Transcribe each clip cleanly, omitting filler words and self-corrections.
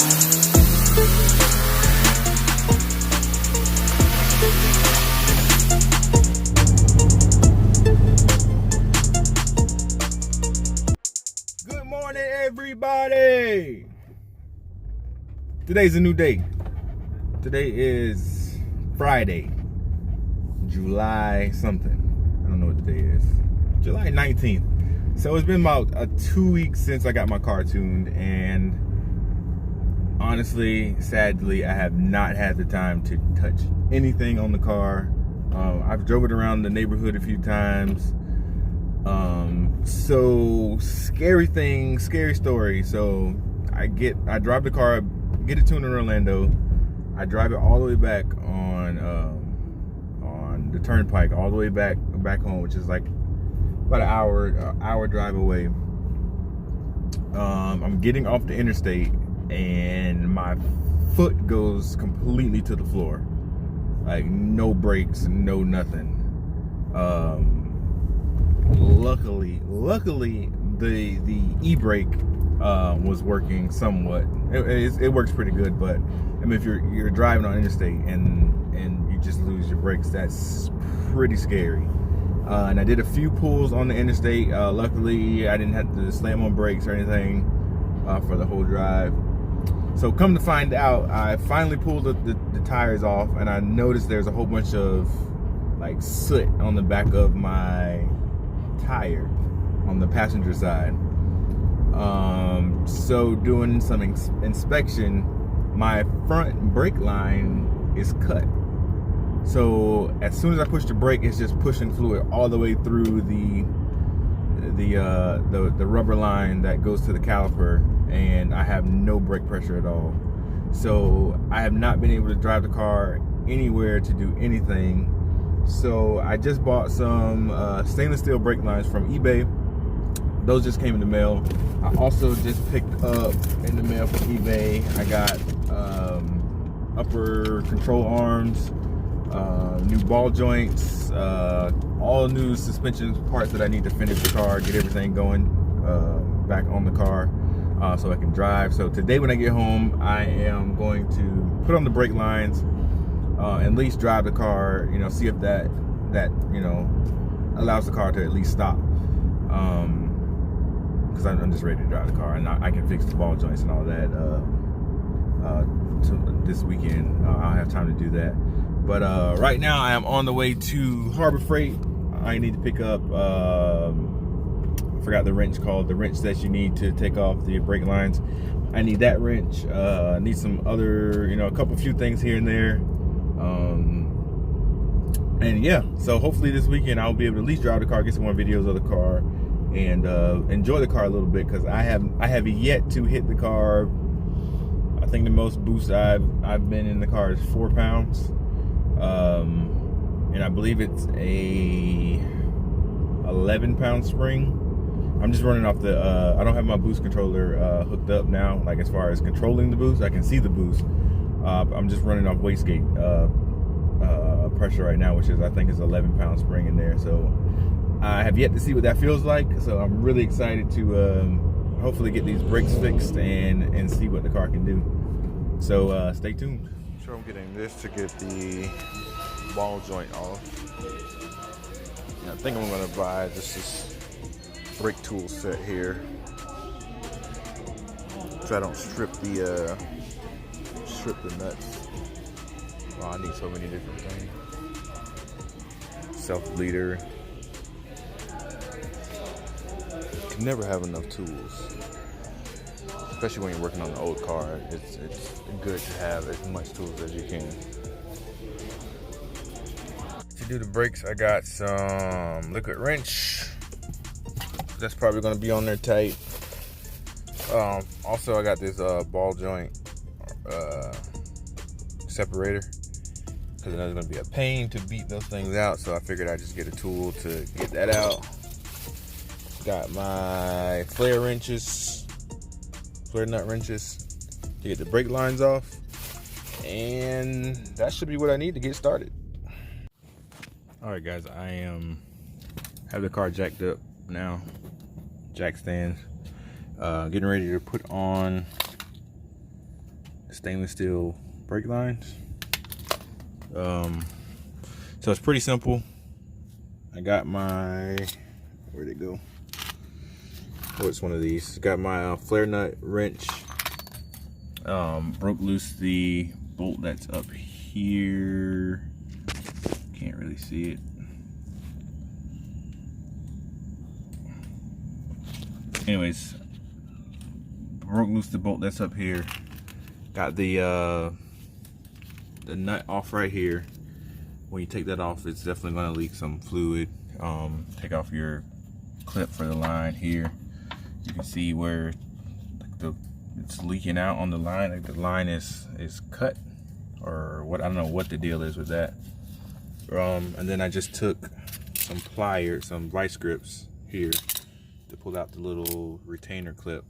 Good morning, everybody. Today's a new day. Today is Friday, July something. I don't know what the day is. July 19th. So it's been about 2 weeks since I got my car tuned, and honestly, sadly, I have not had the time to touch anything on the car. I've drove it around the neighborhood a few times. So scary thing, scary story. So I drive the car, get it tuned in Orlando. I drive it all the way back on the turnpike, all the way back home, which is like about an hour drive away. I'm getting off the interstate and my foot goes completely to the floor. Like no brakes, no nothing. Luckily the e-brake was working somewhat. It works pretty good, but I mean, if you're driving on interstate and you just lose your brakes, that's pretty scary. And I did a few pulls on the interstate. Luckily, I didn't have to slam on brakes or anything for the whole drive. So come to find out, I finally pulled the tires off, and I noticed there's a whole bunch of like soot on the back of my tire on the passenger side. So doing some inspection, my front brake line is cut. So as soon as I push the brake, it's just pushing fluid all the way through the rubber line that goes to the caliper, and I have no brake pressure at all. So I have not been able to drive the car anywhere to do anything. So I just bought some stainless steel brake lines from eBay. Those just came in the mail. I also just picked up in the mail from eBay, I got upper control arms, new ball joints, all new suspension parts that I need to finish the car, get everything going back on the car so I can drive. So today when I get home, I am going to put on the brake lines, at least drive the car, see if that allows the car to at least stop. Because I'm just ready to drive the car, and I can fix the ball joints and all that this weekend. I'll have time to do that. But right now I am on the way to Harbor Freight. I need to pick up, I forgot the wrench called, the wrench that you need to take off the brake lines. I need that wrench. I need some other, a few things here and there. And yeah, so hopefully this weekend I'll be able to at least drive the car, get some more videos of the car, and enjoy the car a little bit, because I have yet to hit the car. I think the most boost I've been in the car is 4 pounds, and I believe it's a 11-pound spring. I'm just running off the I don't have my boost controller hooked up now, like as far as controlling the boost. I can see the boost. I'm just running off wastegate pressure right now, which is, I think, is 11-pound spring in there. So I have yet to see what that feels like, so I'm really excited to hopefully get these brakes fixed and see what the car can do. So stay tuned. So I'm getting this to get the ball joint off. And I think I'm going to buy just this brake tool set here, so I don't strip the nuts. Oh, I need so many different things. Self-bleeder. You can never have enough tools, especially when you're working on an old car. It's good to have as much tools as you can. To do the brakes, I got some liquid wrench. That's probably going to be on there tight. Also, I got this ball joint separator, because I know it's going to be a pain to beat those things out, so I figured I'd just get a tool to get that out. Got my flare nut wrenches to get the brake lines off, and that should be what I need to get started. All right, guys, I have the car jacked up now, jack stands, getting ready to put on stainless steel brake lines. So it's pretty simple. I got my, where'd it go? Oh, it's one of these. Got my flare nut wrench. Broke loose the bolt that's up here. Can't really see it. Anyways, broke loose the bolt that's up here. Got the nut off right here. When you take that off, it's definitely going to leak some fluid. Take off your clip for the line here. You can see where it's leaking out on the line. Like the line is cut, or what, I don't know what the deal is with that. And then I just took some pliers, some vice grips here to pull out the little retainer clip,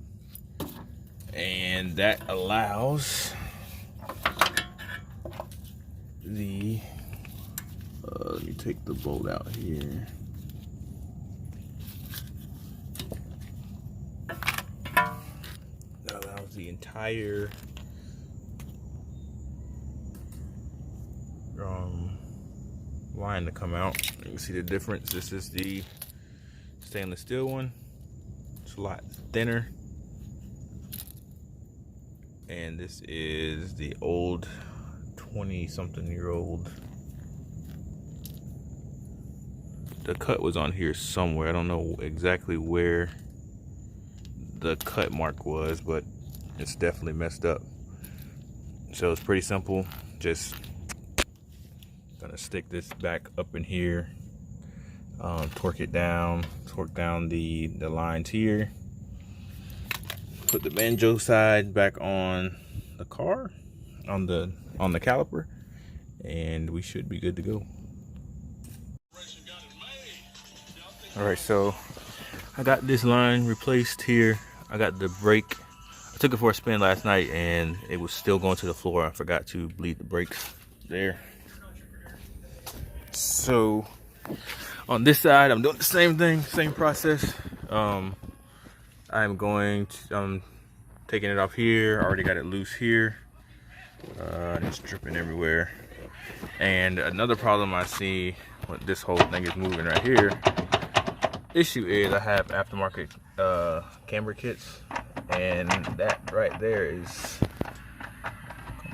and that allows the let me take the bolt out here. That allows the entire line to come out. You can see the difference. This is the stainless steel one. It's a lot thinner, and this is the old 20-something-year-old. The cut was on here somewhere. I don't know exactly where the cut mark was, but it's definitely messed up. So it's pretty simple. Just gonna stick this back up in here, torque down the lines here, put the banjo side back on the car, on the caliper, and we should be good to go. All right, so I got this line replaced here. I got the brake. I took it for a spin last night and it was still going to the floor. I forgot to bleed the brakes there. So on this side, I'm doing the same thing, same process. I'm taking it off here. I already got it loose here. It's dripping everywhere. And another problem I see with this whole thing is moving right here. Issue is I have aftermarket camber kits, and that right there is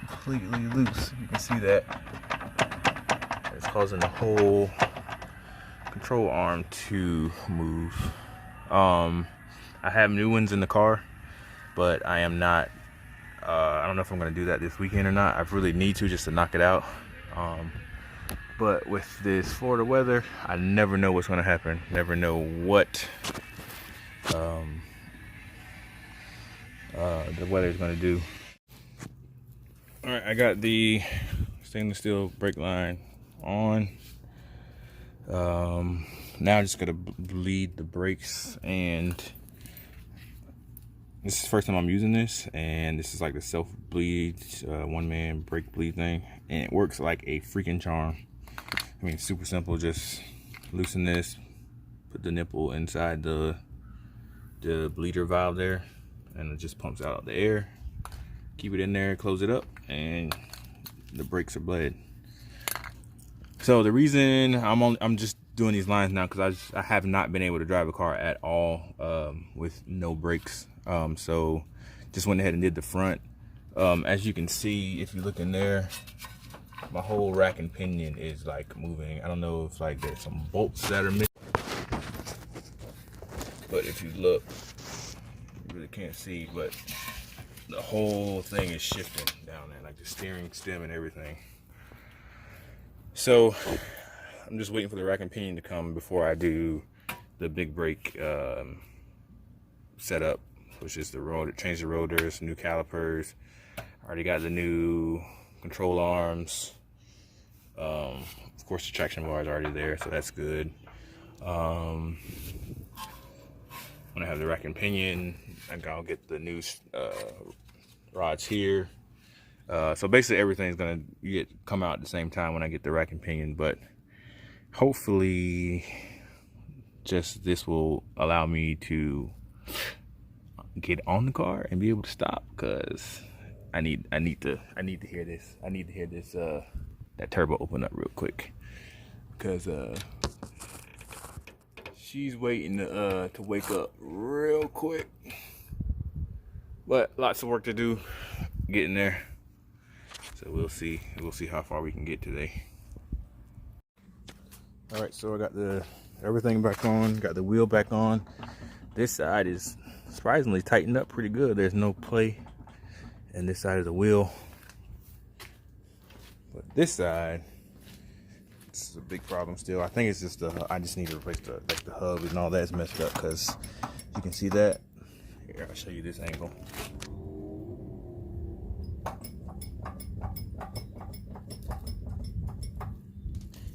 completely loose. You can see that. It's causing the whole control arm to move. I have new ones in the car, but I am not, I don't know if I'm going to do that this weekend or not. I really need to, just to knock it out. But with this Florida weather, I never know what's going to happen. Never know what the weather is going to do. All right, I got the stainless steel brake line on. Now I'm just going to bleed the brakes, and this is the first time I'm using this, and this is like the self bleed, one-man brake bleed thing, and it works like a freaking charm. I mean, super simple. Just loosen this, put the nipple inside the bleeder valve there, and it just pumps out the air. Keep it in there, close it up, and the brakes are bled. So the reason I'm just doing these lines now because I have not been able to drive a car at all with no brakes. So just went ahead and did the front. As you can see, if you look in there, my whole rack and pinion is like moving. I don't know if like there's some bolts that are missing, but if you look, you really can't see, but the whole thing is shifting down there, like the steering stem and everything. So I'm just waiting for the rack and pinion to come before I do the big brake setup, which is the rotor, change the rotors, new calipers. I already got the new control arms. Of course, the traction bar is already there, so that's good. When I have the rack and pinion, I'll get the new rods here. So basically, everything's gonna come out at the same time when I get the rack and pinion. But hopefully, just this will allow me to get on the car and be able to stop, because I need to hear this. I need to hear this that turbo open up real quick, because she's waiting to wake up real quick. But lots of work to do getting there. So we'll see how far we can get today. All right, so I got everything back on, got the wheel back on. This side is surprisingly tightened up pretty good. There's no play in this side of the wheel. But this side, this is a big problem still. I think it's just I just need to replace the hub and all that's messed up, because you can see that. Here, I'll show you this angle.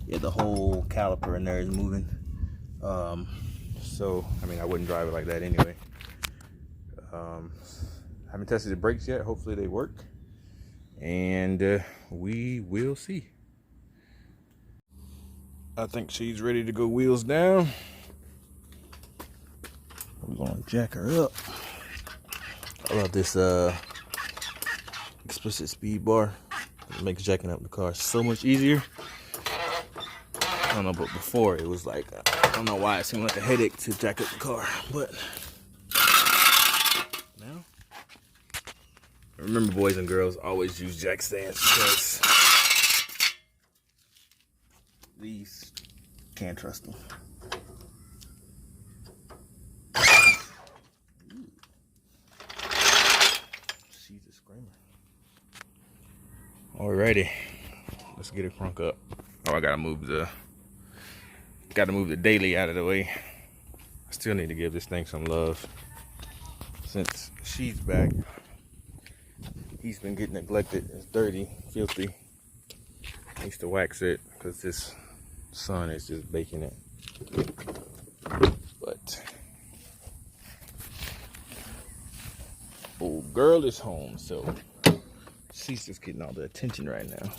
Yeah, the whole caliper in there is moving. So I mean, I wouldn't drive it like that anyway. Haven't tested the brakes yet. Hopefully they work, and we will see. I think she's ready to go wheels down. We're gonna jack her up. I love this explicit speed bar. It makes jacking up the car so much easier. I don't know, but before it was like, I don't know why it seemed like a headache to jack up the car, but now, remember, boys and girls, always use jack stands, because these, can't trust them. She's a screamer. Alrighty, let's get her crunk up. Oh, I gotta move the daily out of the way. I still need to give this thing some love. Since she's back, he's been getting neglected. It's dirty, filthy. Needs to wax it, because this sun is just baking it. But old girl is home, so she's just getting all the attention right now.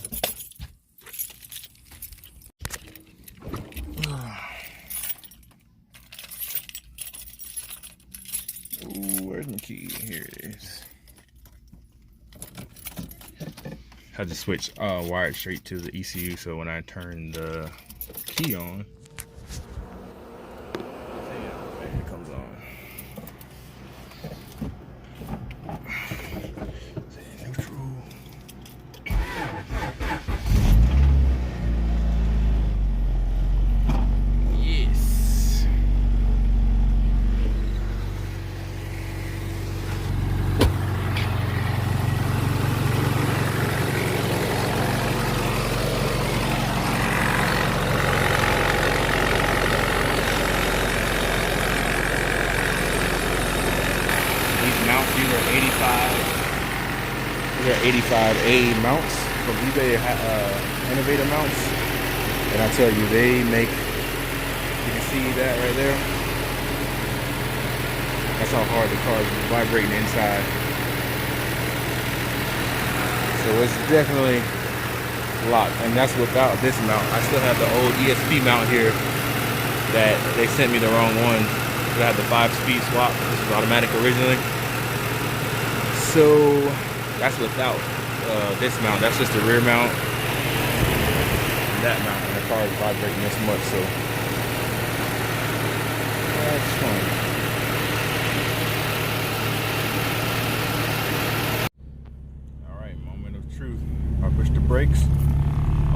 Ooh, where's my key? Here it is. I just switched wired straight to the ECU, so when I turn the key on, it comes on. Neutral. Yes. These are 85A mounts from eBay, Innovator mounts, and I tell you, they make, you can see that right there. That's how hard the car is vibrating inside. So it's definitely locked, and that's without this mount. I still have the old ESP mount here that they sent me the wrong one. I had the 5-speed swap. This was automatic originally. So that's without this mount. That's just the rear mount. And that mount, and the car is vibrating this much, so that's fun. All right, moment of truth. I push the brakes.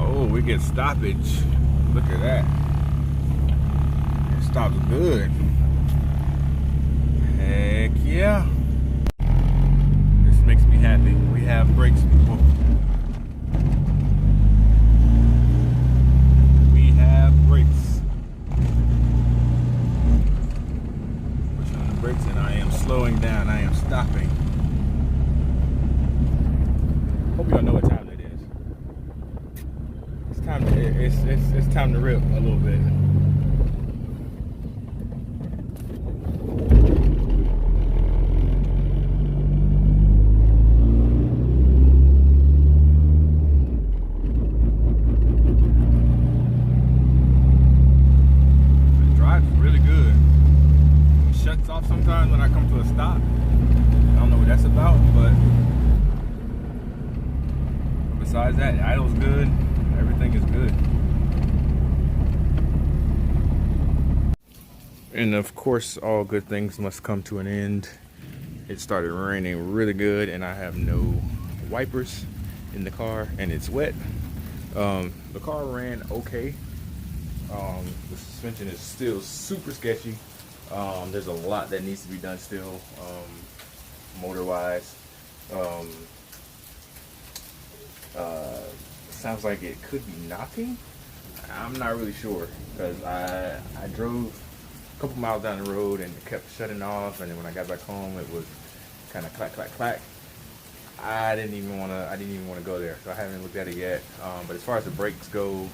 Oh, we get stoppage. Look at that. It stops good. Heck yeah. Makes me happy. We have brakes, people. We have brakes. Pushing on the brakes, and I am slowing down. I am stopping. Hope y'all know what time it is. It's time to it's time to rip a little bit. Sometimes when I come to a stop, I don't know what that's about, but besides that, idle's good. Everything is good. And of course, all good things must come to an end. It started raining really good, and I have no wipers in the car, and it's wet. The car ran okay. The suspension is still super sketchy. There's a lot that needs to be done still, motor-wise. Sounds like it could be knocking. I'm not really sure, because I drove a couple miles down the road and it kept shutting off, and then when I got back home it was kind of clack clack clack. I didn't even want to go there, so I haven't looked at it yet. But as far as the brakes go,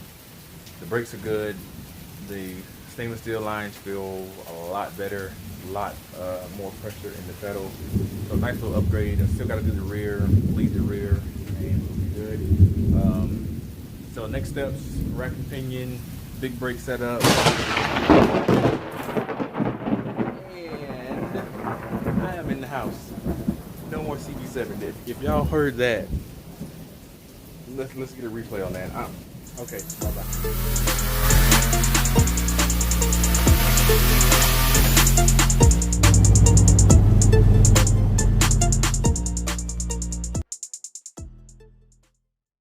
the brakes are good. The stainless steel lines feel a lot better, a lot more pressure in the pedal. So nice little upgrade. I still got to do the rear, bleed the rear, and we'll be good. So next steps: rack and pinion, big brake setup, and I am in the house. No more CB7. If y'all heard that, let's get a replay on that. Okay, bye bye.